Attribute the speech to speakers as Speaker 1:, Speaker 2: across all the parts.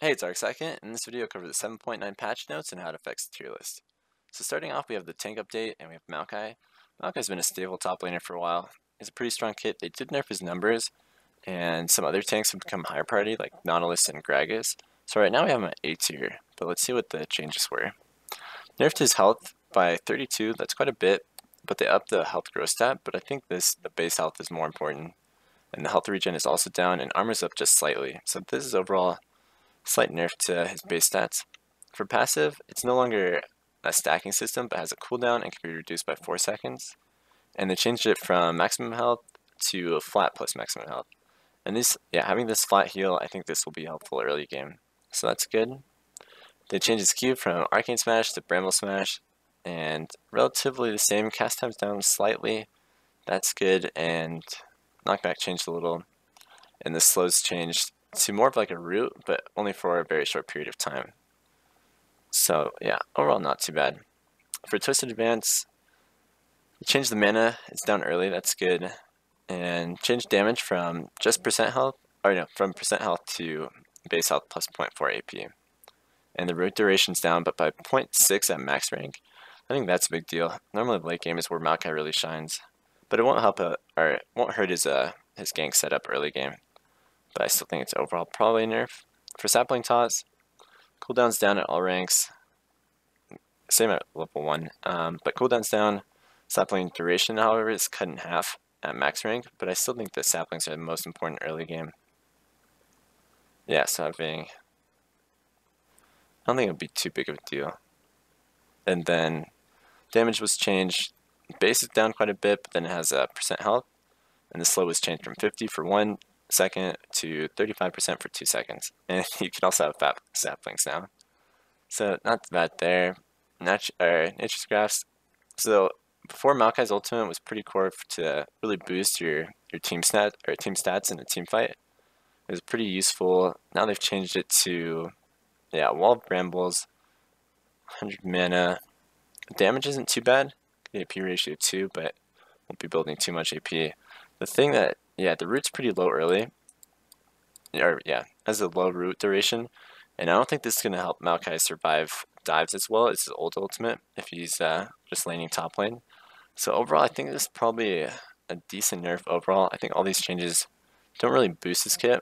Speaker 1: Hey, it's Arcsecond. In this video, I'll cover the 7.9 patch notes and how it affects the tier list. So starting off, we have the tank update, and we have Maokai. Maokai's been a stable top laner for a while. He's a pretty strong kit. They did nerf his numbers, and some other tanks have become higher priority, like Nautilus and Gragas. So right now we have him at A tier, but let's see what the changes were. Nerfed his health by 32, that's quite a bit, but they upped the health growth stat, but I think the base health is more important. And the health regen is also down, and armor's up just slightly. So this is overall slight nerf to his base stats. For passive, it's no longer a stacking system, but has a cooldown and can be reduced by 4 seconds. And they changed it from maximum health to a flat plus maximum health. And having this flat heal, I think this will be helpful early game. So that's good. They changed his Q from Arcane Smash to Bramble Smash, and relatively the same. Cast time's down slightly. That's good, and knockback changed a little, and the slows changed to more of like a root, but only for a very short period of time. So yeah, overall not too bad. For Twisted Advance, change the mana, it's down early, that's good. And change damage from just percent health, from percent health to base health plus 0.4 AP. And the root duration's down, but by 0.6 at max rank. I think that's a big deal. Normally late game is where Maokai really shines. But it won't it won't hurt his gank setup early game. But I still think it's overall probably a nerf. For Sapling Toss, cooldown's down at all ranks. Same at level 1. But cooldown's down. Sapling duration, however, is cut in half at max rank. But I still think the saplings are the most important early game. Yeah, so I don't think it would be too big of a deal. And then damage was changed. Base is down quite a bit, but then it has a percent health. And the slow was changed from 50 for 1 second to 35% for 2 seconds. And you can also have saplings now. So not bad there. Nature's Graphs. So before Maokai's ultimate was pretty core to really boost your team stats in a team fight. It was pretty useful. Now they've changed it to Wall of Brambles, 100 mana. Damage isn't too bad. AP ratio 2, but won't be building too much AP. The thing that, the root's pretty low early. Has a low root duration. And I don't think this is going to help Maokai survive dives as well as his old ultimate if he's just laning top lane. So overall, I think this is probably a decent nerf overall. I think all these changes don't really boost his kit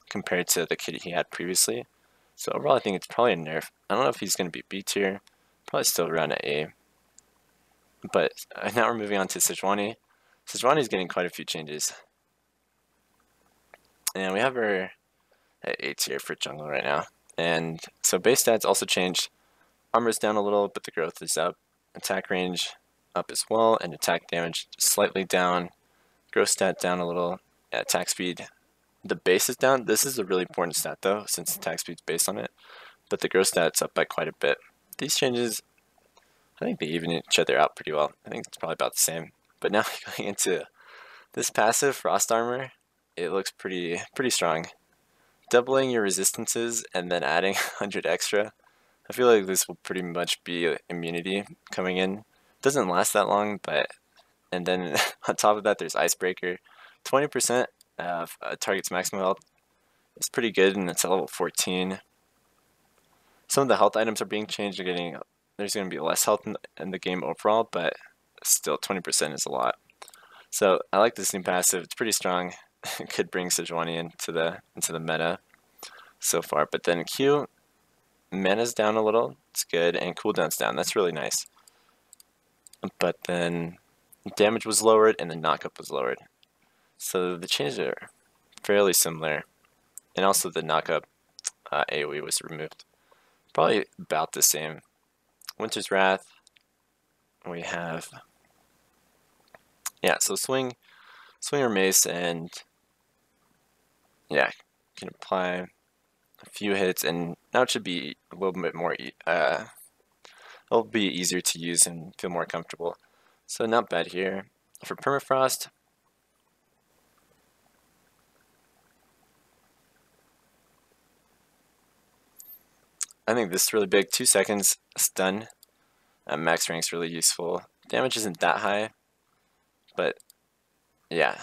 Speaker 1: compared to the kit he had previously. So overall, I think it's probably a nerf. I don't know if he's going to be B tier. Probably still around at A. But now we're moving on to Sejuani. Sejuani's getting quite a few changes. And we have her at A tier for jungle right now. And so base stats also changed. Armor's down a little, but the growth is up. Attack range up as well, and attack damage slightly down. Growth stat down a little. Attack speed. The base is down. This is a really important stat though, since attack speed's based on it. But the growth stat's up by quite a bit. These changes, I think they even each other out pretty well. I think it's probably about the same. But now going into this passive, Frost Armor, it looks pretty strong. Doubling your resistances and then adding 100 extra. I feel like this will pretty much be immunity coming in. Doesn't last that long, and then on top of that there's Icebreaker. 20% of target's maximum health is pretty good, and it's at level 14. Some of the health items are being changed. There's going to be less health in the game overall, but still 20% is a lot. So I like this new passive. It's pretty strong. It could bring Sejuani into the meta so far. But then Q, mana's down a little. It's good, and cooldown's down. That's really nice. But then damage was lowered, and the knockup was lowered. So the changes are fairly similar. And also the knockup AoE was removed. Probably about the same. Winter's Wrath. We have so swing or mace, and can apply a few hits, and now it should be a little bit more it'll be easier to use and feel more comfortable. So not bad here. For Permafrost, I think this is really big. 2 seconds stun at max rank's really useful. Damage isn't that high, but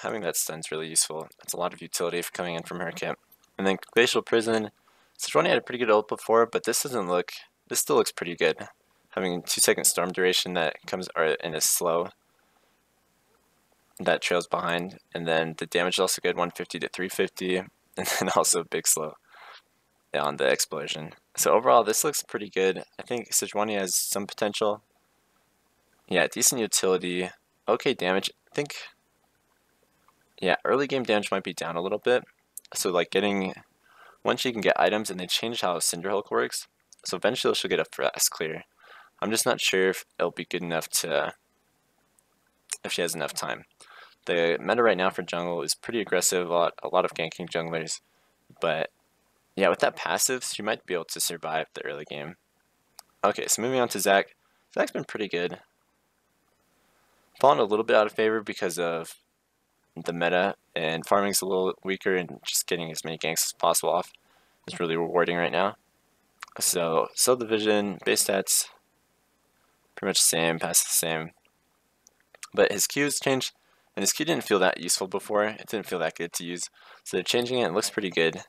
Speaker 1: having that stun's really useful. It's a lot of utility coming in from her kit. And then Glacial Prison, Sejuani had a pretty good ult before, but this still looks pretty good. Having 2-second storm duration that comes and is slow, that trails behind, and then the damage is also good, 150 to 350, and then also big slow on the explosion. So overall, this looks pretty good. I think Sejuani has some potential. Yeah, decent utility, okay damage. I think, yeah, early game damage might be down a little bit. So like once you can get items, and they changed how Cinderhulk works, so eventually she'll get a fast clear. I'm just not sure if it'll be good enough if she has enough time. The meta right now for jungle is pretty aggressive, a lot of ganking junglers, but yeah, with that passive, she might be able to survive the early game. Okay, so moving on to Zac. Zac's been pretty good. Fallen a little bit out of favor because of the meta, and farming's a little weaker, and just getting as many ganks as possible off is really rewarding right now. So, Soul Division, base stats, pretty much the same, pass the same. But his Q's changed, and his Q didn't feel that useful before. It didn't feel that good to use. So they're changing it. It looks pretty good.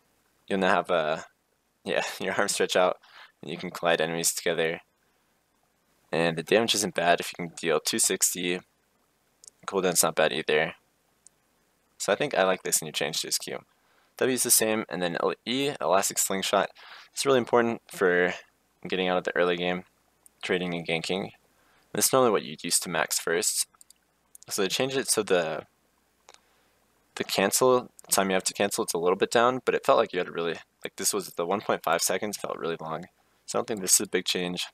Speaker 1: You'll now have your arms stretch out, and you can collide enemies together. And the damage isn't bad if you can deal 260. Cooldown's not bad either. So I think I like this new change to his Q. W is the same, and then E, Elastic Slingshot. It's really important for getting out of the early game, trading and ganking. This is normally what you'd use to max first. So they changed it so the time you have to cancel, it's a little bit down, but it felt like you had to really, like this was the 1.5 seconds felt really long. So I don't think this is a big change.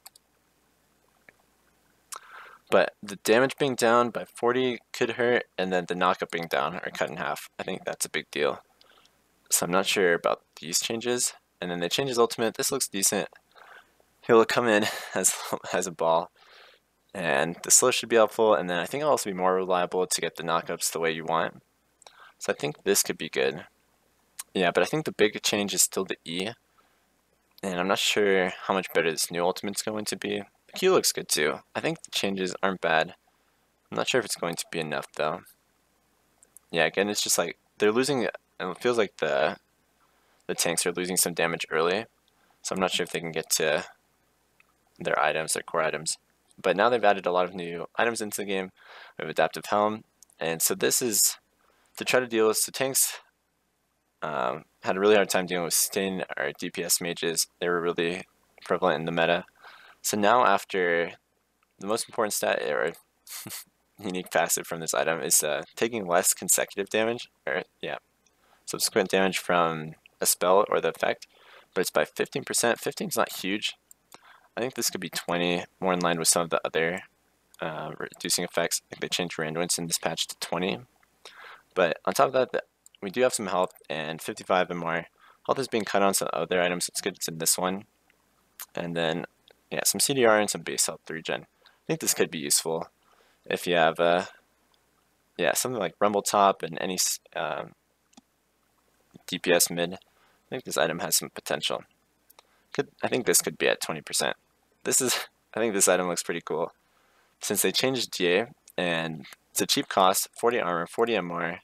Speaker 1: But the damage being down by 40 could hurt, and then the knockup being down or cut in half, I think that's a big deal. So I'm not sure about these changes. And then they change his ultimate. This looks decent. He'll come in as a ball, and the slow should be helpful, and then I think it'll also be more reliable to get the knockups the way you want. So I think this could be good. Yeah, but I think the big change is still the E, and I'm not sure how much better this new ultimate's going to be. The Q looks good too. I think the changes aren't bad. I'm not sure if it's going to be enough though. Yeah, again, it's just like they're losing, and it feels like the tanks are losing some damage early, so I'm not sure if they can get to their core items. But now they've added a lot of new items into the game. We have Adaptive Helm, and so this is to try to deal with, so tanks had a really hard time dealing with Stin or DPS mages. They were really prevalent in the meta. So now after the most important stat or unique passive from this item is taking less consecutive damage, or subsequent damage from a spell or the effect, but it's by 15%. 15 is not huge. I think this could be 20, more in line with some of the other reducing effects. I think they changed Randuin's in this patch to 20. But on top of that, we do have some health, and 55 and more. Health is being cut on some other items, so it's good it's in this one. And then, yeah, some CDR and some base health regen. I think this could be useful if you have, something like Rumble Top and any DPS mid. I think this item has some potential. I think this could be at 20%. I think this item looks pretty cool. Since they changed GA, and it's a cheap cost, 40 armor, 40 MR.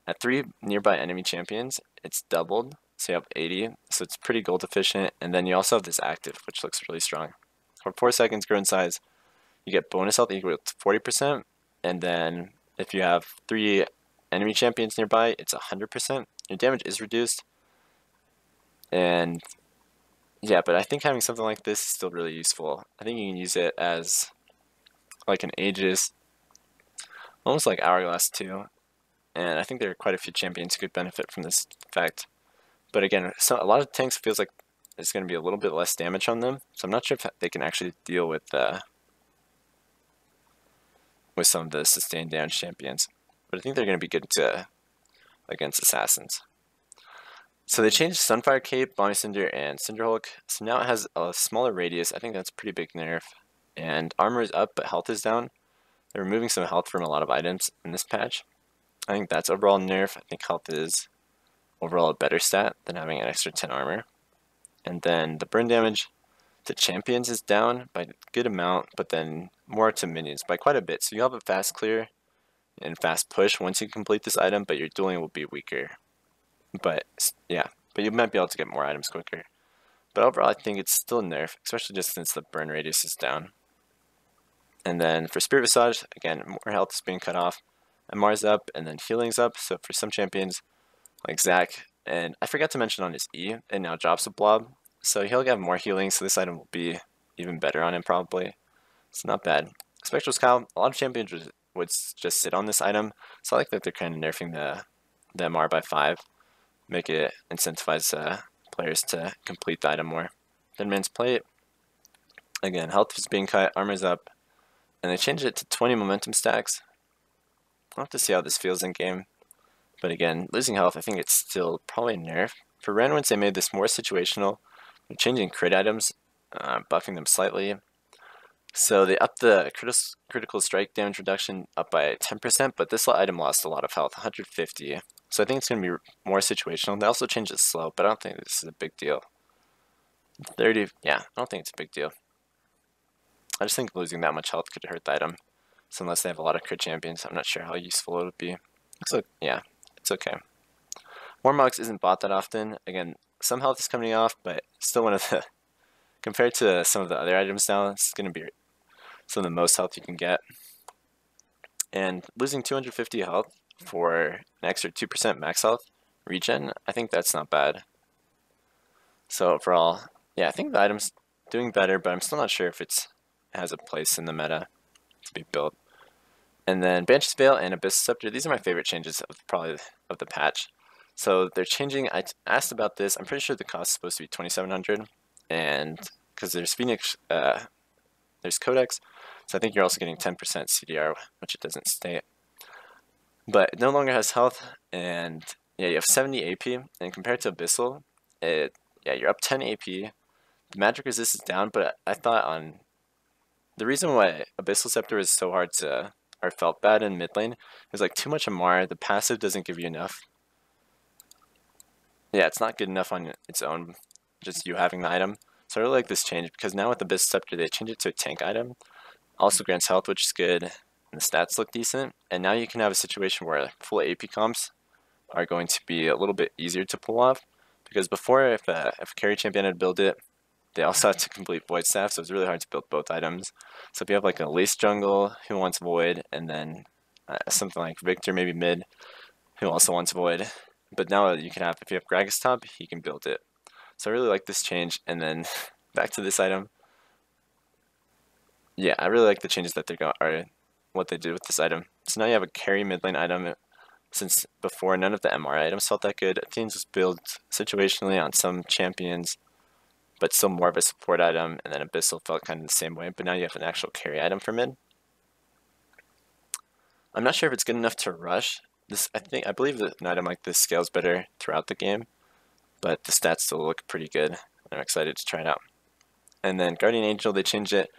Speaker 1: At 3 nearby enemy champions, it's doubled, so you have 80, so it's pretty gold efficient, and then you also have this active, which looks really strong. For 4 seconds grow in size, you get bonus health equal to 40%, and then if you have 3 enemy champions nearby, it's 100%. Your damage is reduced, and yeah, but I think having something like this is still really useful. I think you can use it as like an Aegis, almost like Hourglass too. And I think there are quite a few champions who could benefit from this effect. But again, a lot of tanks feels like there's going to be a little bit less damage on them. So I'm not sure if they can actually deal with some of the sustained damage champions. But I think they're going to be good against assassins. So they changed Sunfire Cape, Bomb Cinder, and Cinderhulk. So now it has a smaller radius. I think that's a pretty big nerf. And armor is up, but health is down. They're removing some health from a lot of items in this patch. I think that's overall nerf. I think health is overall a better stat than having an extra 10 armor. And then the burn damage to champions is down by a good amount, but then more to minions by quite a bit. So you have a fast clear and fast push once you complete this item, but your dueling will be weaker. But yeah, but you might be able to get more items quicker. But overall, I think it's still a nerf, especially just since the burn radius is down. And then for Spirit Visage, again, more health is being cut off. MR's up, and then healing's up. So for some champions, like Zac, and I forgot to mention on his E, it now drops a blob. So he'll have more healing, so this item will be even better on him probably. It's not bad. Spectral Scowl, a lot of champions would just sit on this item. So I like that they're kind of nerfing the MR by 5. Make it incentivize players to complete the item more. Dead Man's Plate, again, health is being cut, armor's up, and they changed it to 20 momentum stacks. I'll have to see how this feels in game. But again, losing health, I think it's still probably a nerf. For randoms, they made this more situational. They're changing crit items, buffing them slightly. So they upped the critical strike damage reduction up by 10%, but this item lost a lot of health, 150. So I think it's going to be more situational. They also changed it slow, but I don't think this is a big deal. 30, yeah, I don't think it's a big deal. I just think losing that much health could hurt the item. So unless they have a lot of crit champions, I'm not sure how useful it would be. So yeah, it's okay. Warmox isn't bought that often. Again, some health is coming off, but still one of the, compared to some of the other items now, it's going to be some of the most health you can get. And losing 250 health for an extra 2% max health regen, I think that's not bad. So overall, yeah, I think the item's doing better, but I'm still not sure if it has a place in the meta to be built. And then Banshee's Veil and Abyss Scepter, these are my favorite changes of probably of the patch. So they're changing, I asked about this, I'm pretty sure the cost is supposed to be 2,700, and because there's Phoenix, there's Codex, so I think you're also getting 10% CDR, which it doesn't state. But it no longer has health, and yeah, you have 70 AP, and compared to Abyssal, yeah, you're up 10 AP. The magic resist is down, but I thought on the reason why Abyssal Scepter is so hard to, or felt bad in mid lane, is like too much MR. The passive doesn't give you enough. Yeah, it's not good enough on its own, just you having the item. So I really like this change because now with the Abyssal Scepter, they changed it to a tank item. Also grants health, which is good, and the stats look decent. And now you can have a situation where full AP comps are going to be a little bit easier to pull off. Because before, if a carry champion had built it, they also had to complete Void Staff, so it's really hard to build both items. So if you have like a Lace Jungle who wants Void, and then something like Victor, maybe mid, who also wants Void. But now you can have, if you have Gragas top, he can build it. So I really like this change. And then back to this item. Yeah, I really like the changes that what they did with this item. So now you have a carry mid lane item. Since before, none of the MR items felt that good. Athene's was built situationally on some champions, but still more of a support item, and then Abyssal felt kind of the same way, but now you have an actual carry item for mid. I'm not sure if it's good enough to rush. I believe that an item like this scales better throughout the game, but the stats still look pretty good. I'm excited to try it out. And then Guardian Angel, they changed it.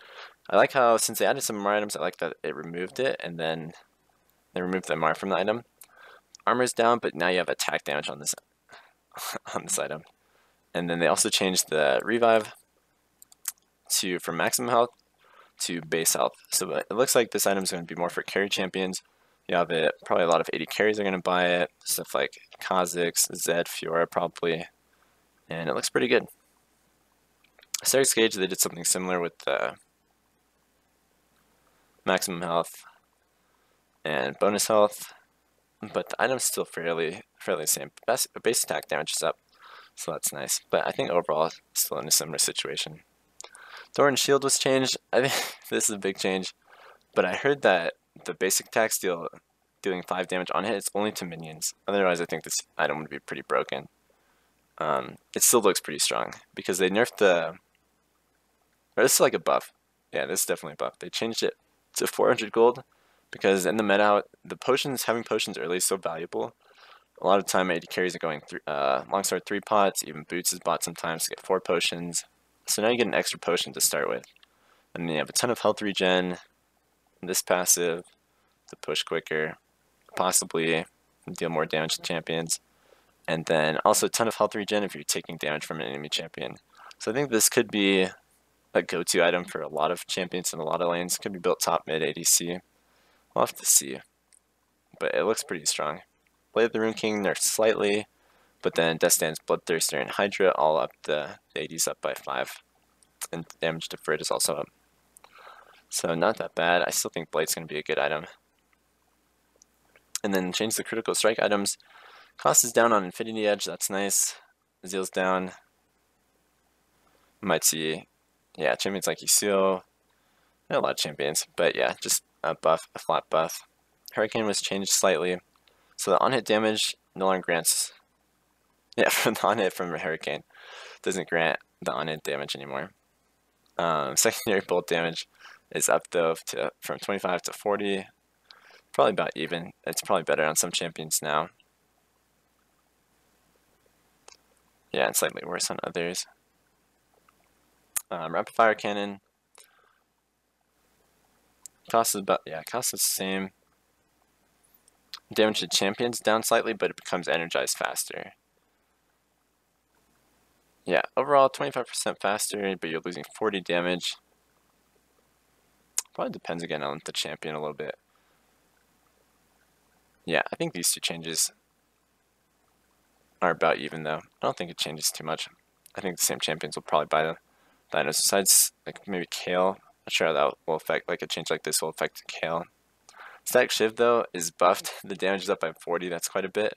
Speaker 1: I like how, since they added some MR items, I like that it removed it, and then they removed the MR from the item. Armor's down, but now you have attack damage on this on this item. And then they also changed the revive from maximum health to base health. So it looks like this item is going to be more for carry champions. You have it, probably a lot of 80 carries are going to buy it. Stuff like Kha'Zix, Zed, Fiora probably. And it looks pretty good. Serix Gauge, they did something similar with the maximum health and bonus health. But the item's still fairly the same. Base attack damage is up, so that's nice. But I think overall, it's still in a similar situation. Thoren Shield was changed. I think this is a big change. But I heard that the basic attack dealing 5 damage on hit is only to minions. Otherwise, I think this item would be pretty broken. It still looks pretty strong because they nerfed the. Or this is like a buff. Yeah, this is definitely a buff. They changed it to 400 gold. Because in the meta, having potions early is so valuable. A lot of time, AD carries are going longsword 3 pots, even Boots is bought sometimes to get 4 potions. So now you get an extra potion to start with. And then you have a ton of health regen, this passive to push quicker, possibly deal more damage to champions. And then also a ton of health regen if you're taking damage from an enemy champion. So I think this could be a go-to item for a lot of champions in a lot of lanes. Could be built top mid ADC. We'll have to see, but it looks pretty strong. Blade of the Rune King nerfed slightly, But then Death Stance, Bloodthirster, and Hydra all up the AD's up by 5. And damage deferred is also up. So not that bad. I still think Blight's going to be a good item. And then change the critical strike items. Cost is down on Infinity Edge, that's nice. Zeal's down. Might see, yeah, champions like Yasuo. Not a lot of champions, but yeah, just a buff, a flat buff. Hurricane was changed slightly. So the on-hit damage no longer grants, yeah, from the on-hit from a Hurricane. Doesn't grant the on-hit damage anymore. Secondary bolt damage is up though from 25 to 40. Probably about even. It's probably better on some champions now. Yeah, and slightly worse on others. Rapid fire cannon. Cost is about, yeah, cost is the same. Damage to champions down slightly, but it becomes energized faster. Yeah, overall 25% faster, but you're losing 40 damage. Probably depends again on the champion a little bit. Yeah, I think these two changes are about even though. I don't think it changes too much. I think the same champions will probably buy the items. Besides, like maybe Kale. Not sure how that will affect, like a change like this will affect Kale. Static Shiv though is buffed. The damage is up by 40. That's quite a bit.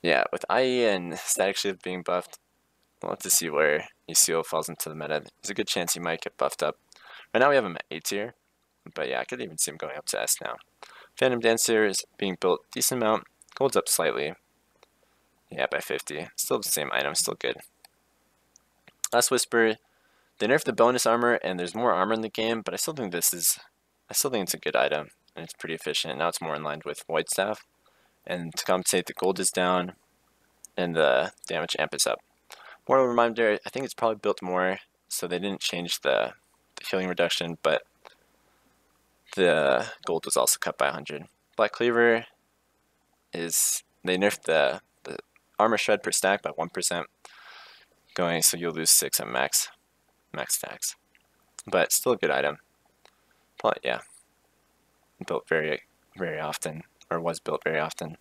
Speaker 1: Yeah, with IE and Static Shiv being buffed, we'll have to see where Yasuo falls into the meta. There's a good chance he might get buffed up. Right now we have him at A tier, but yeah, I could even see him going up to S now. Phantom Dancer is being built decent amount. Gold's up slightly. Yeah, by 50. Still the same item, still good. Last Whisper, they nerfed the bonus armor and there's more armor in the game, but I still think it's a good item and it's pretty efficient. Now it's more in line with Void Staff. And to compensate, the gold is down and the damage amp is up. Mortal Reminder, I think it's probably built more, so they didn't change the healing reduction, but the gold was also cut by 100. Black Cleaver is, they nerfed the armor shred per stack by 1%, going, so you'll lose 6 at max stacks. But still a good item. Probably, yeah. Built very, very often, or was built very often.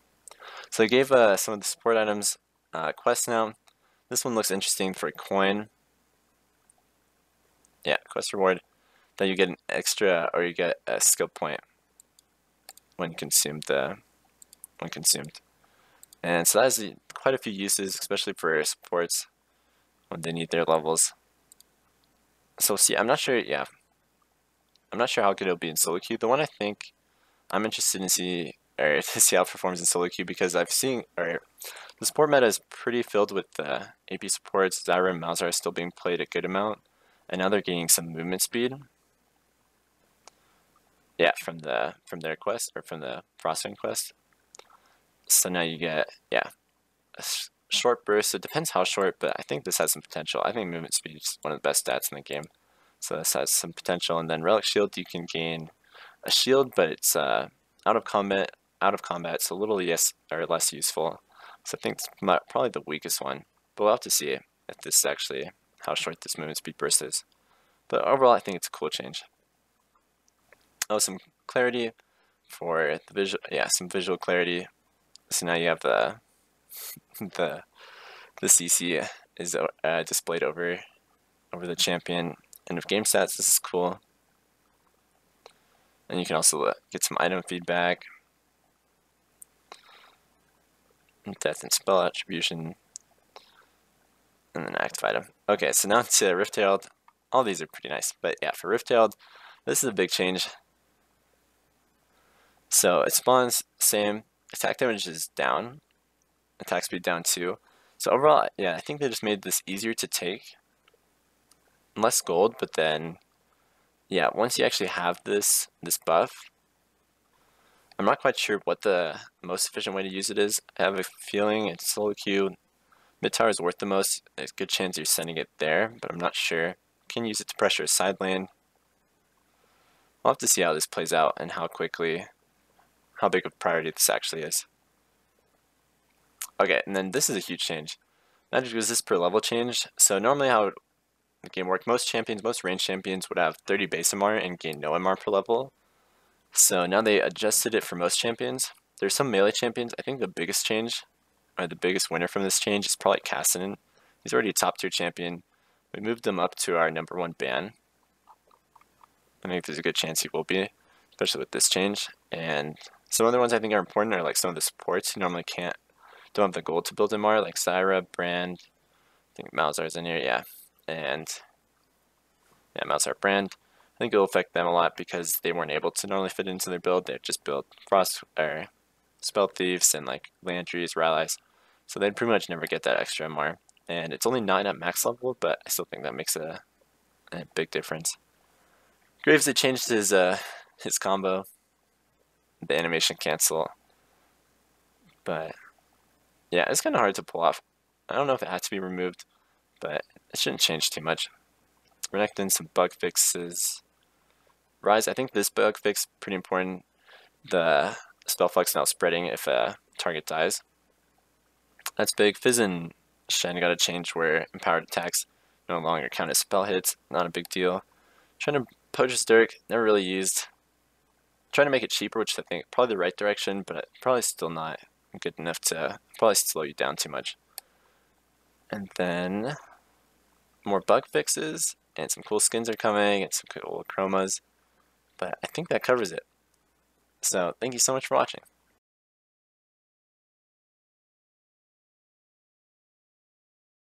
Speaker 1: So I gave some of the support items quests now. This one looks interesting for a coin. Yeah, quest reward. Then you get an extra, or you get a skill point when consumed. And so that has quite a few uses, especially for supports when they need their levels. So see, I'm not sure. Yeah, I'm not sure how good it'll be in solo queue. The one I think I'm interested in to see how it performs in solo queue, because I've seen, or the support meta is pretty filled with AP supports. Zyra and Malzahar are still being played a good amount, and now they're gaining some movement speed. Yeah, from their quest, or from the Frostwind quest. So now you get, yeah, a short burst. It depends how short, but I think this has some potential. I think movement speed is one of the best stats in the game, so this has some potential. And then Relic Shield, you can gain a shield, but it's out of combat, so a little less useful. So I think it's probably the weakest one, but we'll have to see if this is actually how short this movement speed burst is. But overall, I think it's a cool change. Oh, some clarity for the visual. Yeah, some visual clarity. So now you have the CC is displayed over the champion. And with game stats, this is cool. And you can also get some item feedback, death and spell attribution, and then active item. Okay, so now to Rift-Tailed. All these are pretty nice, but yeah, for Rift-Tailed, this is a big change. So it spawns same, attack damage is down, attack speed down too. So overall, yeah, I think they just made this easier to take. Less gold, but then, yeah, once you actually have this buff, I'm not quite sure what the most efficient way to use it is. I have a feeling it's solo queue. Mid tower is worth the most. There's a good chance you're sending it there, but I'm not sure. You can use it to pressure a side lane. We'll have to see how this plays out and how big of a priority this actually is. Okay, and then this is a huge change. Magic resist per level change. So normally how the game worked, most ranged champions would have 30 base MR and gain no MR per level. So now they adjusted it for most champions. There's some melee champions. I think the biggest change, are the biggest winner from this change is probably Cassidy. He's already a top tier champion. We moved him up to our #1 ban. I think there's a good chance he will be, especially with this change. And some other ones I think are important are like some of the supports who normally don't have the gold to build MR, like Zyra, Brand. I think Malzar's in here, yeah. And yeah, Malzar, Brand. I think it'll affect them a lot because they weren't able to normally fit into their build. They just built Frost or Spell Thieves and like Landries, Rallies. So they'd pretty much never get that extra MR. And it's only 9 at max level, but I still think that makes a big difference. Graves, they changed his combo, the animation cancel. But yeah, it's kind of hard to pull off. I don't know if it had to be removed, but it shouldn't change too much. Renekton, some bug fixes. Rise, I think this bug fix is pretty important. The spell flux now spreading if a target dies. That's big. Fizz and Shen got a change where empowered attacks no longer count as spell hits. Not a big deal. Trying to Poacher's Dirk, never really used. Trying to make it cheaper, which I think probably the right direction, but probably still not good enough to probably slow you down too much. And then more bug fixes and some cool skins are coming and some cool chromas. But I think that covers it. So thank you so much for watching.